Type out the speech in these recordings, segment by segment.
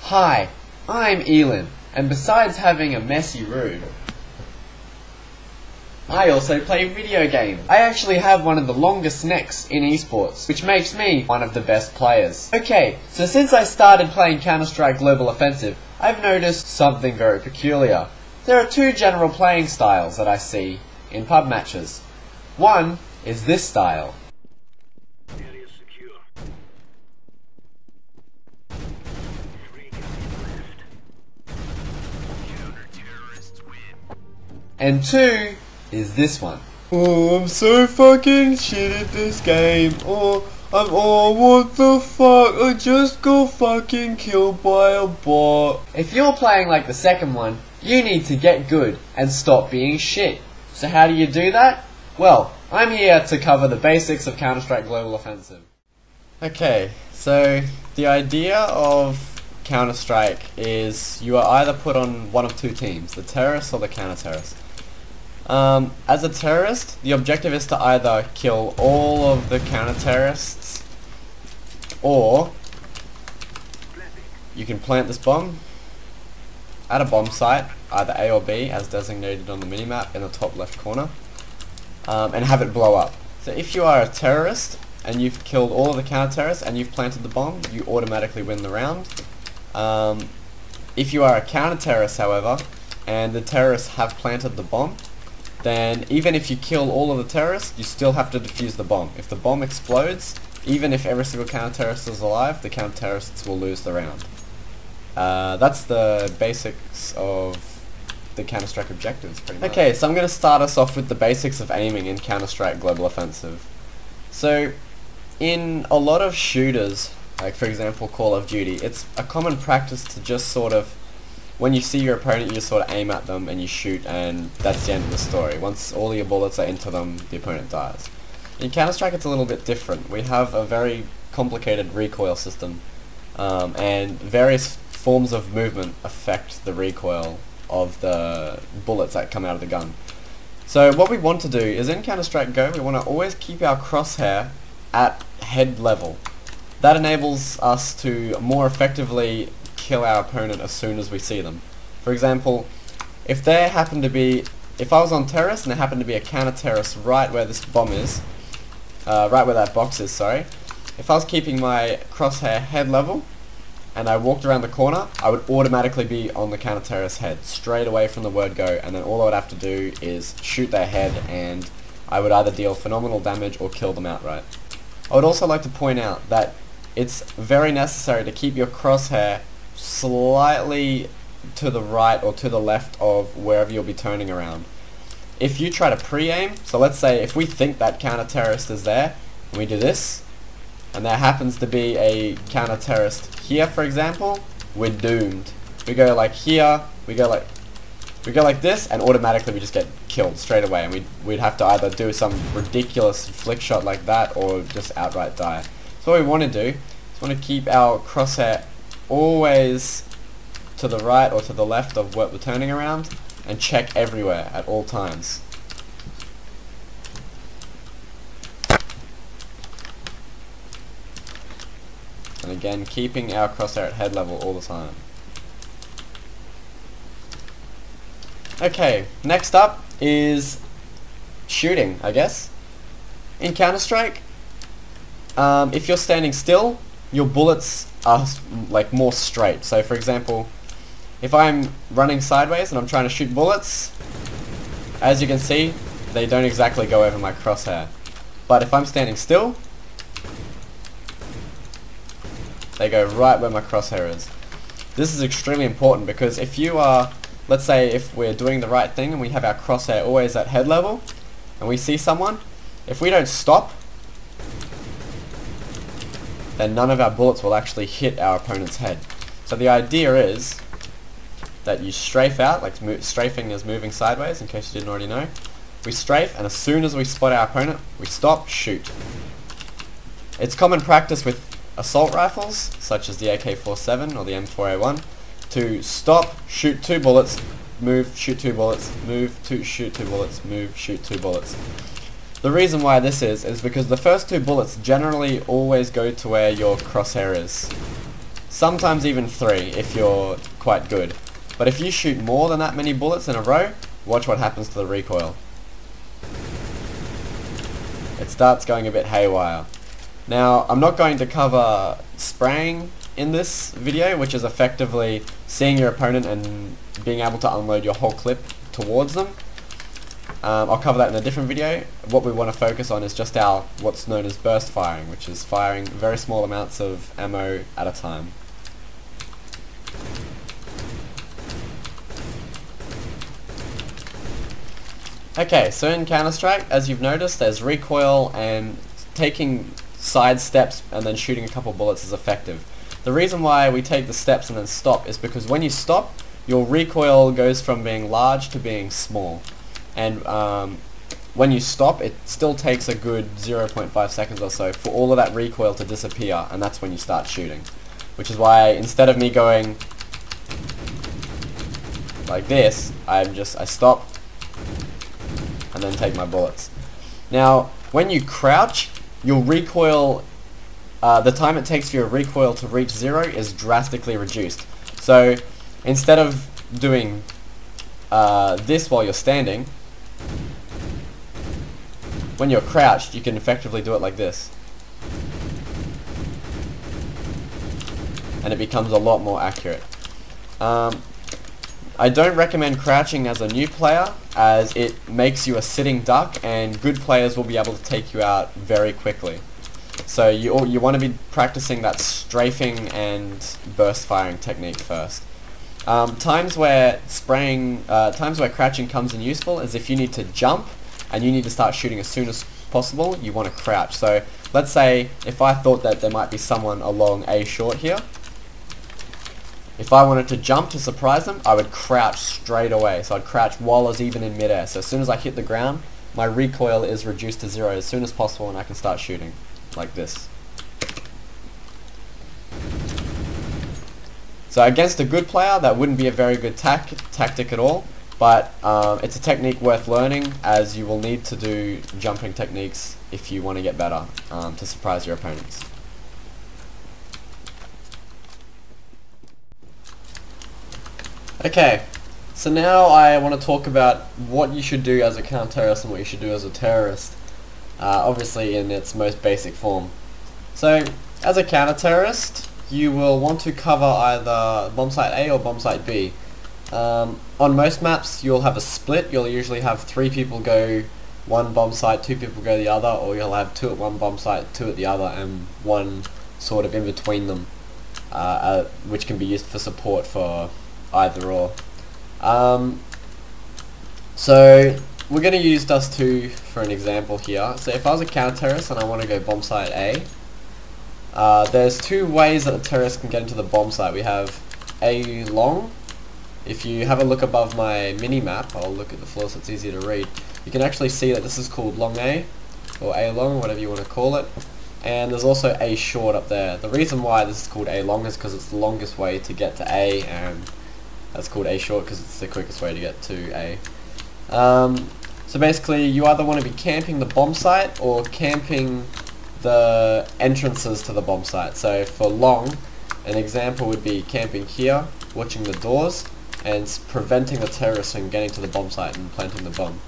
Hi, I'm eLim, and besides having a messy room, I also play video games. I actually have one of the longest necks in esports, which makes me one of the best players. Okay, so since I started playing Counter-Strike Global Offensive, I've noticed something very peculiar. There are two general playing styles that I see in pub matches. One is this style. And two is this one. Oh, I'm so fucking shit at this game. Oh, what the fuck? I just got fucking killed by a bot. If you're playing like the second one, you need to get good and stop being shit. So how do you do that? Well, I'm here to cover the basics of Counter-Strike Global Offensive. Okay, so the idea of Counter-Strike is you are either put on one of two teams, the terrorists or the counter-terrorists. As a terrorist, the objective is to either kill all of the counter-terrorists, or you can plant this bomb at a bomb site, either A or B, as designated on the minimap in the top left corner, and have it blow up. So if you are a terrorist, and you've killed all of the counter-terrorists, and you've planted the bomb, you automatically win the round. If you are a counter-terrorist, however, and the terrorists have planted the bomb, then even if you kill all of the terrorists, you still have to defuse the bomb. If the bomb explodes, even if every single counter-terrorist is alive, the counter-terrorists will lose the round. That's the basics of the Counter-Strike objectives, pretty much. Okay, so I'm going to start us off with the basics of aiming in Counter-Strike Global Offensive. So, in a lot of shooters, like for example Call of Duty, it's a common practice to just sort of, when you see your opponent, you just sort of aim at them and you shoot, and that's the end of the story. Once all your bullets are into them, the opponent dies. In Counter-Strike it's a little bit different. We have a very complicated recoil system, and various forms of movement affect the recoil of the bullets that come out of the gun. So what we want to do is in Counter-Strike Go, we want to always keep our crosshair at head level. That enables us to more effectively kill our opponent as soon as we see them. For example, if I was on terrorist and there happened to be a counter-terrorist right where this bomb is, right where that box is, sorry, if I was keeping my crosshair head level and I walked around the corner, I would automatically be on the counter-terrorist's head, straight away from the word go, and then all I would have to do is shoot their head and I would either deal phenomenal damage or kill them outright. I would also like to point out that it's very necessary to keep your crosshair slightly to the right or to the left of wherever you'll be turning around. If you try to pre-aim, so let's say if we think that counter-terrorist is there, and we do this, and there happens to be a counter-terrorist here, for example, we're doomed. We go like here, we go like this, and automatically we just get killed straight away, and we'd have to either do some ridiculous flick shot like that or just outright die. So what we want to do is want to keep our crosshair always to the right or to the left of what we're turning around, and check everywhere at all times. And again, keeping our crosshair at head level all the time. Okay, next up is shooting, I guess. In Counter-Strike, if you're standing still, your bullets are like more straight. So for example, if I'm running sideways and I'm trying to shoot bullets, as you can see, they don't exactly go over my crosshair. But if I'm standing still, they go right where my crosshair is. This is extremely important because if you are, let's say if we're doing the right thing and we have our crosshair always at head level and we see someone, if we don't stop, then none of our bullets will actually hit our opponent's head. So the idea is that you strafe out, like strafing is moving sideways in case you didn't already know. We strafe, and as soon as we spot our opponent, we stop, shoot. It's common practice with assault rifles, such as the AK-47 or the M4A1, to stop, shoot 2 bullets, move, shoot 2 bullets, move, shoot 2 bullets, move, shoot 2 bullets. The reason why this is because the first 2 bullets generally always go to where your crosshair is. sometimes even 3 if you're quite good. But if you shoot more than that many bullets in a row, watch what happens to the recoil. It starts going a bit haywire. Now, I'm not going to cover spraying in this video, which is effectively seeing your opponent and being able to unload your whole clip towards them. I'll cover that in a different video. What we want to focus on is just our what's known as burst firing, which is firing very small amounts of ammo at a time. Okay, so in Counter-Strike, as you've noticed, there's recoil, and taking side steps and then shooting a couple bullets is effective. The reason why we take the steps and then stop is because when you stop, your recoil goes from being large to being small. And when you stop, it still takes a good 0.5 seconds or so for all of that recoil to disappear, and that's when you start shooting. Which is why instead of me going like this, I stop and then take my bullets. Now, when you crouch, your recoil, the time it takes for your recoil to reach 0 is drastically reduced. So instead of doing this while you're standing, when you're crouched, you can effectively do it like this. And it becomes a lot more accurate. I don't recommend crouching as a new player, as it makes you a sitting duck, and good players will be able to take you out very quickly. So you want to be practicing that strafing and burst firing technique first. Times where crouching comes in useful is if you need to jump and you need to start shooting as soon as possible. You want to crouch. So let's say if I thought that there might be someone along A short here. If I wanted to jump to surprise them, I would crouch straight away. So I'd crouch while I was even in midair. So as soon as I hit the ground, my recoil is reduced to 0 as soon as possible, and I can start shooting like this. So against a good player, that wouldn't be a very good tactic at all, but it's a technique worth learning, as you will need to do jumping techniques if you want to get better to surprise your opponents. Okay, so now I want to talk about what you should do as a counter-terrorist and what you should do as a terrorist, obviously in its most basic form. So, as a counter-terrorist, you will want to cover either bomb site A or bomb site B. On most maps, you'll have a split. You'll usually have 3 people go one bomb site, 2 people go the other, or you'll have 2 at one bomb site, 2 at the other, and 1 sort of in between them, which can be used for support for either or. So we're going to use Dust 2 for an example here. So if I was a counter-terrorist and I want to go bomb site A, there's 2 ways that a terrorist can get into the bomb site. We have A long. If you have a look above my mini-map, I'll look at the floor so it's easier to read, you can actually see that this is called long A, or A long, whatever you want to call it. And there's also A short up there. The reason why this is called A long is because it's the longest way to get to A, and that's called A short because it's the quickest way to get to A. So basically, you either want to be camping the bomb site or camping the entrances to the bomb site. So for long, an example would be camping here, watching the doors, and preventing the terrorists from getting to the bomb site and planting the bomb.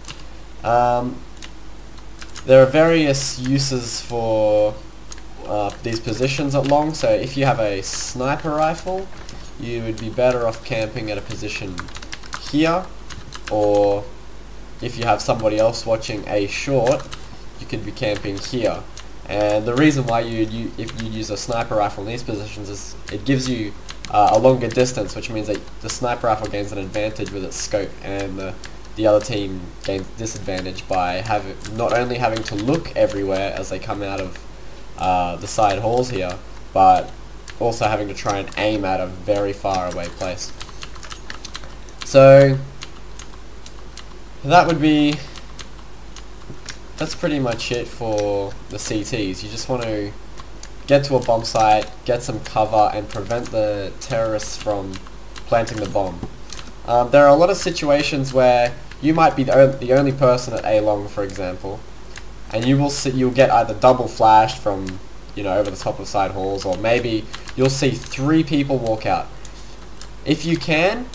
There are various uses for these positions at long. So if you have a sniper rifle, you would be better off camping at a position here, or if you have somebody else watching A short, you could be camping here. And the reason why if you use a sniper rifle in these positions is it gives you a longer distance, which means that the sniper rifle gains an advantage with its scope, and the other team gains disadvantage by not only having to look everywhere as they come out of the side halls here, but also having to try and aim at a very far away place. So that's pretty much it for the CTs. You just want to get to a bomb site, get some cover, and prevent the terrorists from planting the bomb. There are a lot of situations where you might be the only person at A long, for example, and you'll get either double flashed from over the top of side halls, or maybe you'll see 3 people walk out. If you can,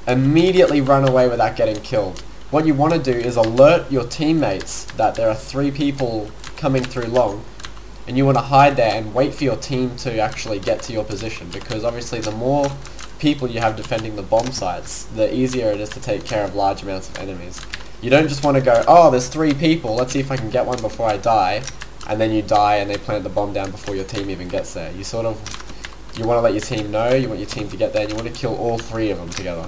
immediately run away without getting killed. What you want to do is alert your teammates that there are 3 people coming through long, and you want to hide there and wait for your team to actually get to your position, because obviously the more people you have defending the bomb sites, the easier it is to take care of large amounts of enemies. You don't just want to go, oh, there's 3 people, let's see if I can get one before I die, and then you die and they plant the bomb down before your team even gets there. You want to let your team know, you want your team to get there, and you want to kill all 3 of them together.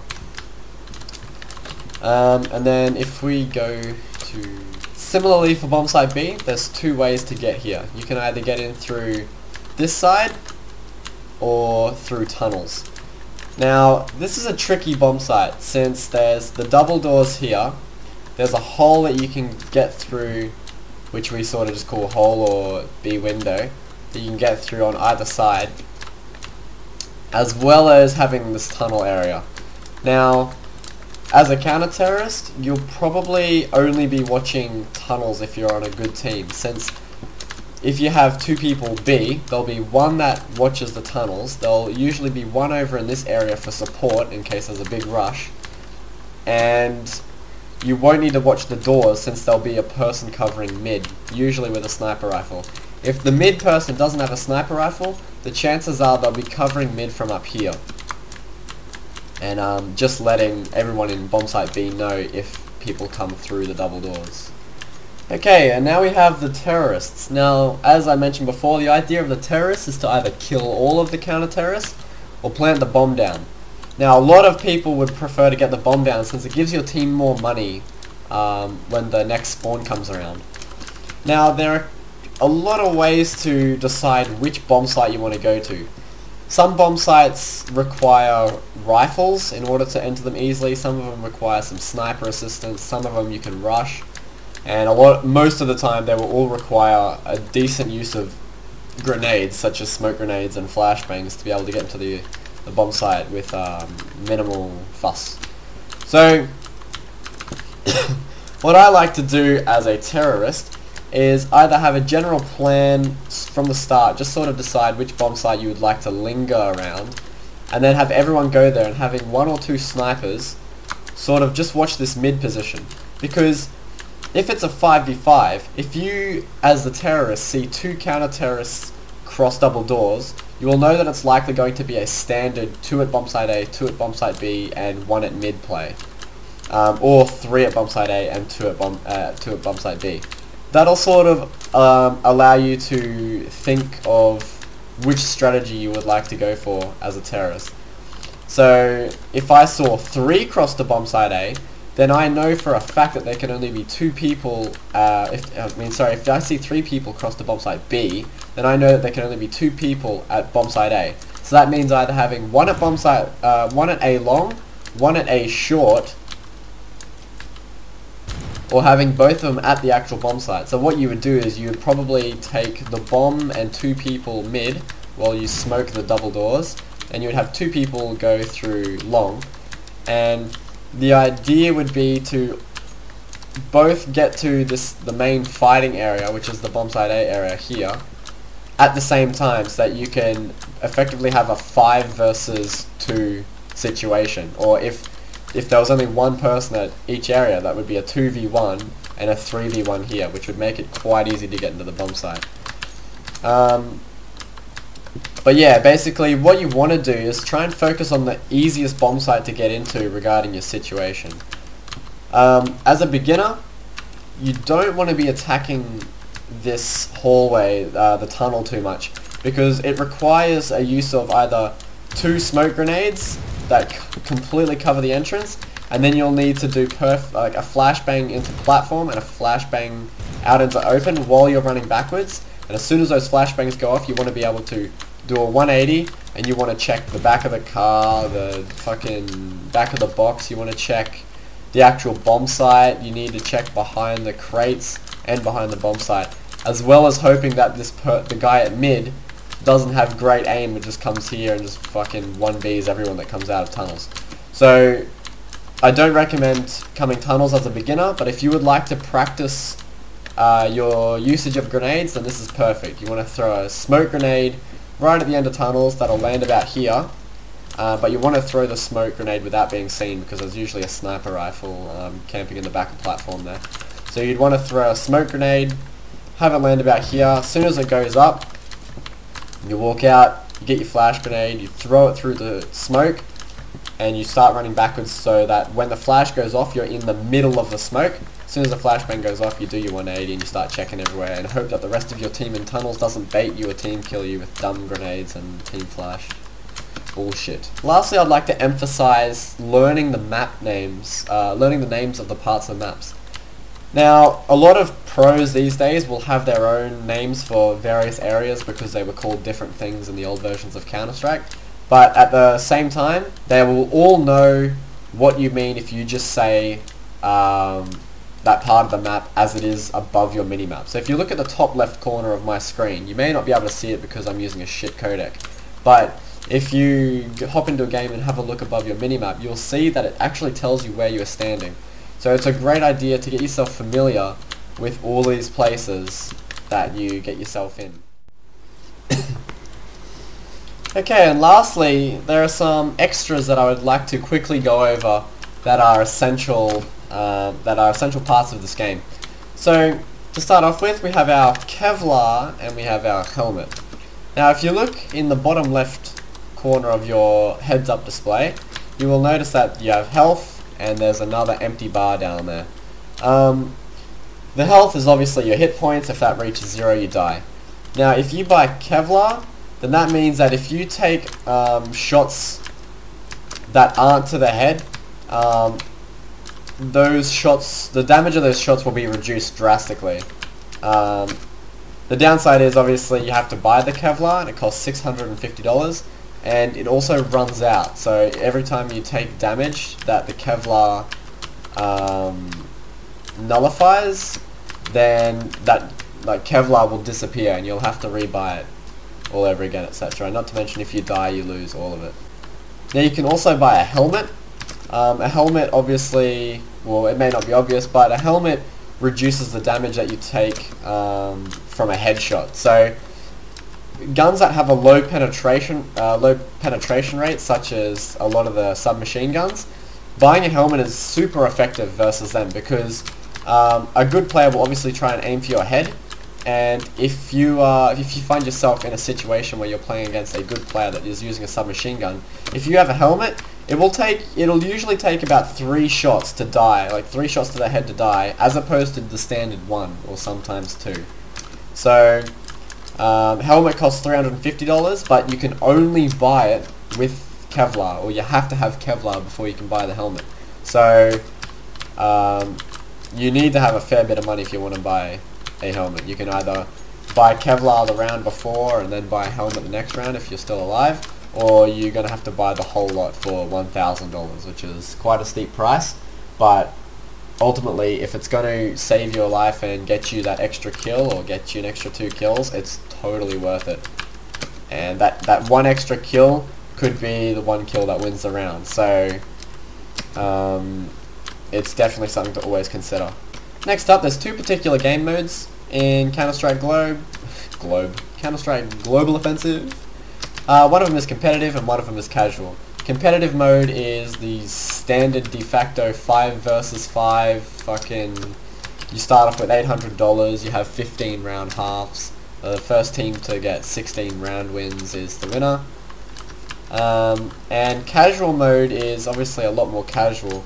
And then if we go to... Similarly for bomb site B, there's 2 ways to get here. You can either get in through this side or through tunnels. Now, this is a tricky bomb site since there's the double doors here. There's a hole that you can get through, which we sort of just call hole or B window, that you can get through on either side, as well as having this tunnel area. Now, as a counter-terrorist, you'll probably only be watching tunnels if you're on a good team, since if you have 2 people B, there'll be one that watches the tunnels, there'll usually be one over in this area for support in case there's a big rush, and you won't need to watch the doors since there'll be a person covering mid, usually with a sniper rifle. If the mid person doesn't have a sniper rifle, the chances are they'll be covering mid from up here, and just letting everyone in bomb site B know if people come through the double doors. Okay, and now we have the terrorists. Now, as I mentioned before, the idea of the terrorists is to either kill all of the counter-terrorists or plant the bomb down. Now, a lot of people would prefer to get the bomb down since it gives your team more money when the next spawn comes around. Now, there are a lot of ways to decide which bomb site you want to go to. Some bomb sites require rifles in order to enter them easily, some of them require some sniper assistance, some of them you can rush, and most of the time they will all require a decent use of grenades, such as smoke grenades and flashbangs, to be able to get into the bomb site with minimal fuss. So, what I like to do as a terrorist is either have a general plan from the start, just sort of decide which bomb site you would like to linger around, and then have everyone go there and having 1 or 2 snipers sort of just watch this mid position. Because if it's a 5v5, if you as the terrorist see 2 counter-terrorists cross double doors, you will know that it's likely going to be a standard 2 at bomb site A, 2 at bomb site B, and 1 at mid play. Or 3 at bomb site A and 2 at bomb site B. That'll sort of allow you to think of which strategy you would like to go for as a terrorist. So if I saw 3 cross the bomb site A, then I know for a fact that there can only be 2 people, if I see 3 people cross the bomb site B, then I know that there can only be 2 people at bomb site A. So that means either having 1 at bomb site, 1 at A long, 1 at A short, or having both of them at the actual bomb site. So what you would do is you would probably take the bomb and 2 people mid while you smoke the double doors, and you would have 2 people go through long, and the idea would be to both get to the main fighting area, which is the bomb site A area here, at the same time, so that you can effectively have a 5 versus 2 situation. Or if there was only 1 person at each area, that would be a 2v1 and a 3v1 here, which would make it quite easy to get into the bomb site. But yeah, basically what you want to do is try and focus on the easiest bomb site to get into regarding your situation. As a beginner, you don't want to be attacking this hallway, the tunnel, too much, because it requires a use of either 2 smoke grenades that completely cover the entrance, and then you'll need to do like a flashbang into platform and a flashbang out into open while you're running backwards. And as soon as those flashbangs go off, you want to be able to do a 180, and you want to check the back of the car, the fucking back of the box, you want to check the actual bomb site, you need to check behind the crates and behind the bomb site, as well as hoping that the guy at mid doesn't have great aim and just comes here and just fucking 1Vs everyone that comes out of tunnels. So I don't recommend coming tunnels as a beginner, but if you would like to practice your usage of grenades, then this is perfect. You want to throw a smoke grenade right at the end of tunnels that'll land about here. But you want to throw the smoke grenade without being seen, because there's usually a sniper rifle camping in the back of the platform there. So you'd want to throw a smoke grenade, have it land about here. As soon as it goes up, you walk out, you get your flash grenade, you throw it through the smoke, and you start running backwards so that when the flash goes off, you're in the middle of the smoke. As soon as the flashbang goes off, you do your 180 and you start checking everywhere and hope that the rest of your team in tunnels doesn't bait you or team kill you with dumb grenades and team flash. Bullshit. Lastly, I'd like to emphasize learning the map names, learning the names of the parts of the maps. Now, a lot of pros these days will have their own names for various areas because they were called different things in the old versions of Counter-Strike. But at the same time, they will all know what you mean if you just say that part of the map as it is above your minimap. So if you look at the top left corner of my screen, you may not be able to see it because I'm using a shit codec. But if you hop into a game and have a look above your minimap, you'll see that it actually tells you where you are standing. So it's a great idea to get yourself familiar with all these places that you get yourself in. Okay, and lastly, there are some extras that I would like to quickly go over that are essential parts of this game. So to start off with, we have our Kevlar and we have our helmet. Now if you look in the bottom left corner of your heads-up display, you will notice that you have health and there's another empty bar down there. The health is obviously your hit points. If that reaches 0, you die. Now if you buy Kevlar, then that means that if you take shots that aren't to the head, those shots, the damage of those shots will be reduced drastically. The downside is obviously you have to buy the Kevlar and it costs $650, and it also runs out. So every time you take damage that the Kevlar nullifies, then that Kevlar will disappear and you'll have to rebuy it all over again, etc. Not to mention if you die, you lose all of it. Now you can also buy a helmet. A helmet obviously, well, it may not be obvious, but a helmet reduces the damage that you take from a headshot. So guns that have a low penetration rate, such as a lot of the submachine guns, buying a helmet is super effective versus them, because a good player will obviously try and aim for your head. And if you find yourself in a situation where you're playing against a good player that is using a submachine gun, if you have a helmet, it'll usually take about 3 shots to die, like 3 shots to the head to die, as opposed to the standard 1 or sometimes 2. So helmet costs $350, but you can only buy it with Kevlar, or you have to have Kevlar before you can buy the helmet. So you need to have a fair bit of money if you want to buy a helmet. You can either buy Kevlar the round before and then buy a helmet the next round if you're still alive, or you're going to have to buy the whole lot for $1,000, which is quite a steep price. But ultimately, if it's going to save your life and get you that extra kill or get you an extra 2 kills, it's totally worth it. And that one extra kill could be the one kill that wins the round. So it's definitely something to always consider. Next up, there's 2 particular game modes in Counter-Strike Counter-Strike Global Offensive. One of them is competitive and one of them is casual. Competitive mode is the standard de facto 5 versus 5 fucking... You start off with $800, you have 15 round halves. The first team to get 16 round wins is the winner. And casual mode is obviously a lot more casual.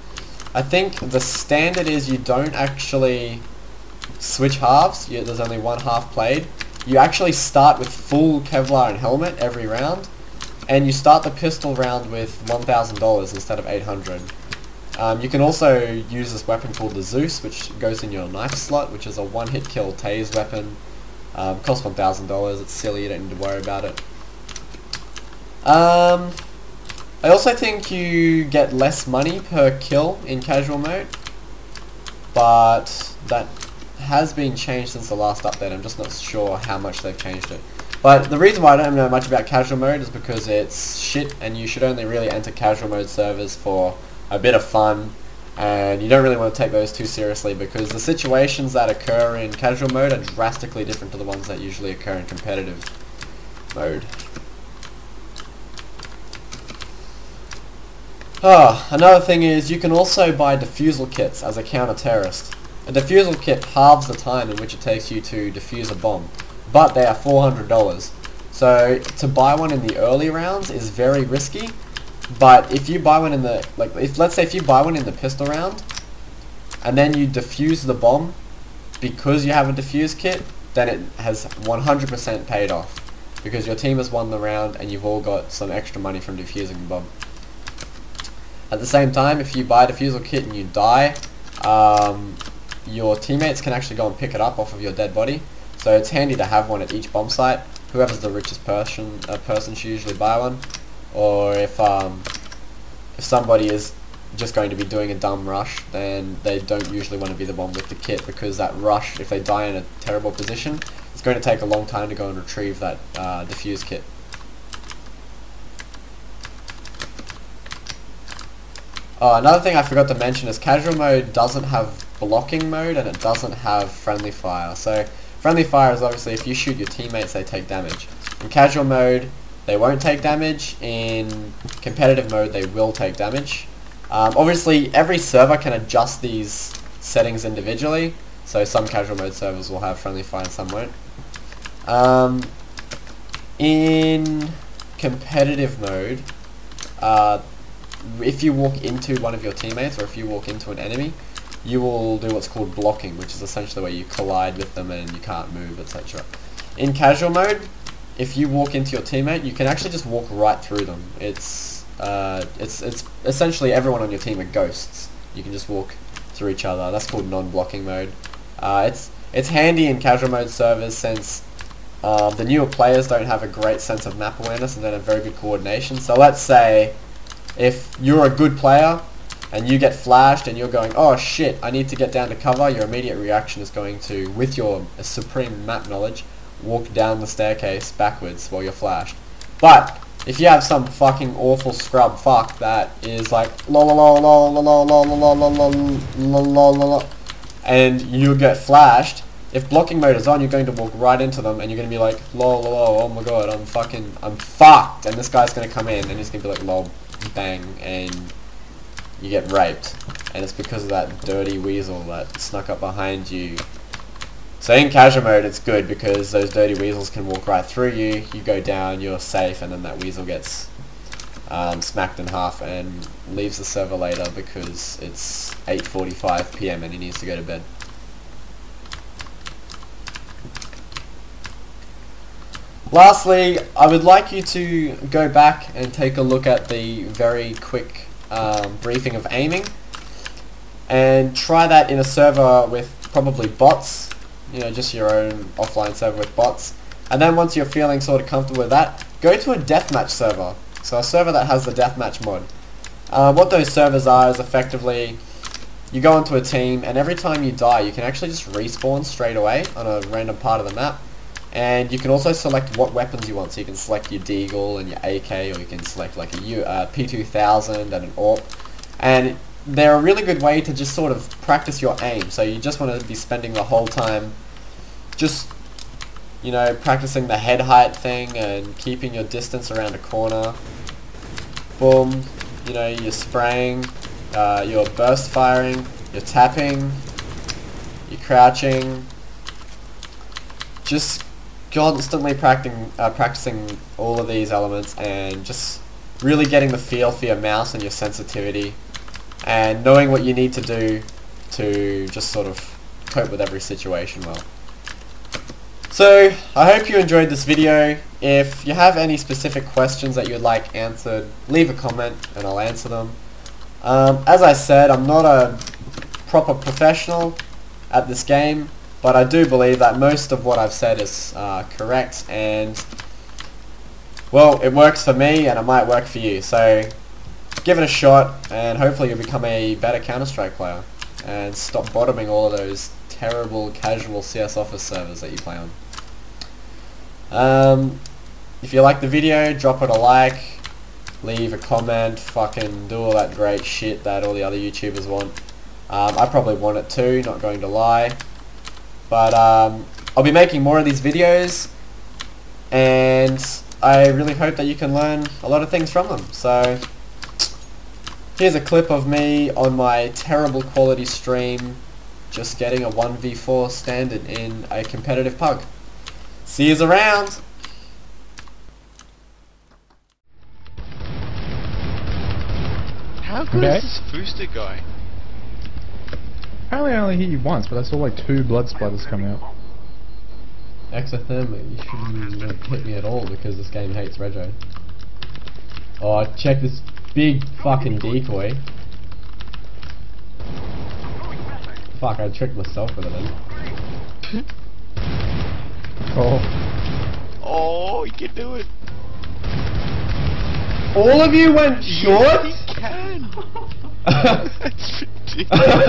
I think the standard is you don't actually switch halves. There's only one half played. You actually start with full Kevlar and helmet every round, and you start the pistol round with $1,000 instead of $800. You can also use this weapon called the Zeus, which goes in your knife slot, which is a one-hit kill tase weapon. Costs $1,000. It's silly, you don't need to worry about it. I also think you get less money per kill in casual mode, but that has been changed since the last update. I'm just not sure how much they've changed it. But the reason why I don't know much about casual mode is because it's shit, and you should only really enter casual mode servers for a bit of fun, and you don't really want to take those too seriously, because the situations that occur in casual mode are drastically different to the ones that usually occur in competitive mode. Oh, another thing is you can also buy defusal kits as a counter-terrorist. A defusal kit halves the time in which it takes you to defuse a bomb, but they are $400. So to buy one in the early rounds is very risky, but if you buy one in the, let's say if you buy one in the pistol round, and then you defuse the bomb because you have a defuse kit, then it has 100% paid off, because your team has won the round and you've all got some extra money from defusing the bomb. At the same time, if you buy a defusal kit and you die, your teammates can actually go and pick it up off of your dead body. So it's handy to have one at each bomb site. Whoever's the richest person should usually buy one. Or if somebody is just going to be doing a dumb rush, then they don't usually want to be the one with the kit, because that rush, if they die in a terrible position, it's going to take a long time to go and retrieve that defuse kit. Oh, another thing I forgot to mention is casual mode doesn't have blocking mode and it doesn't have friendly fire. So friendly fire is obviously if you shoot your teammates, they take damage. In casual mode, they won't take damage. In competitive mode, they will take damage. Obviously, every server can adjust these settings individually. So some casual mode servers will have friendly fire and some won't. In competitive mode, if you walk into one of your teammates or if you walk into an enemy, you will do what's called blocking, which is essentially where you collide with them and you can't move, etc. In casual mode, if you walk into your teammate, you can actually just walk right through them. It's essentially everyone on your team are ghosts. You can just walk through each other. That's called non-blocking mode. It's handy in casual mode servers since the newer players don't have a great sense of map awareness and don't have very good coordination. So let's say if you're a good player and you get flashed and you're going, oh shit, I need to get down to cover, your immediate reaction is going to, with your supreme map knowledge, walk down the staircase backwards while you're flashed. But if you have some fucking awful scrub fuck that is like and you get flashed, if blocking mode is on, you're going to walk right into them and you're going to be like, lol, oh my god, I'm fucked, and this guy's going to come in and he's going to be like, lol, bang, and you get raped. And it's because of that dirty weasel that snuck up behind you. So in casual mode it's good because those dirty weasels can walk right through you, you go down, you're safe, and then that weasel gets smacked in half and leaves the server later because it's 8:45 PM and he needs to go to bed. Lastly, I would like you to go back and take a look at the very quick briefing of aiming and try that in a server with probably bots, you know, just your own offline server with bots. And then once you're feeling sort of comfortable with that, go to a deathmatch server. So a server that has the deathmatch mod. What those servers are is effectively you go into a team and every time you die you can actually just respawn straight away on a random part of the map. And you can also select what weapons you want, so you can select your Deagle and your AK, or you can select like a P2000 and an AWP. And they're a really good way to just sort of practice your aim, so you just want to be spending the whole time just, you know, practicing the head height thing and keeping your distance around a corner. Boom, you know, you're spraying, you're burst firing, you're tapping, you're crouching, just constantly practicing all of these elements and just really getting the feel for your mouse and your sensitivity and knowing what you need to do to just sort of cope with every situation well. So I hope you enjoyed this video. If you have any specific questions that you'd like answered, leave a comment and I'll answer them. As I said, I'm not a proper professional at this game, but I do believe that most of what I've said is correct, and well, it works for me and it might work for you. So give it a shot and hopefully you'll become a better Counter-Strike player and stop bottoming all of those terrible casual CS Office servers that you play on. If you like the video, drop it a like, leave a comment, fucking do all that great shit that all the other YouTubers want. I probably want it too, not going to lie. But I'll be making more of these videos and I really hope that you can learn a lot of things from them. So Here's a clip of me on my terrible quality stream just getting a 1v4 standard in a competitive pug. See yous around! How good is this booster guy? Apparently I only hit you once, but I saw like 2 blood splatters come out. Exothermic, you shouldn't hit me at all because this game hates Rego. Oh, check this big fucking decoy. Fuck, I tricked myself with it then. Oh, you can do it. All of you went short? Yes, he can. That's ridiculous.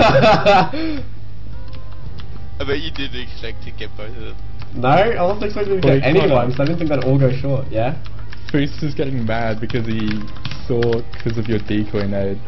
I bet you didn't expect to get both of them. No, I wasn't expecting to get anyone, so I didn't think they'd all go short, yeah? Boost is getting mad because he saw because of your decoy nade.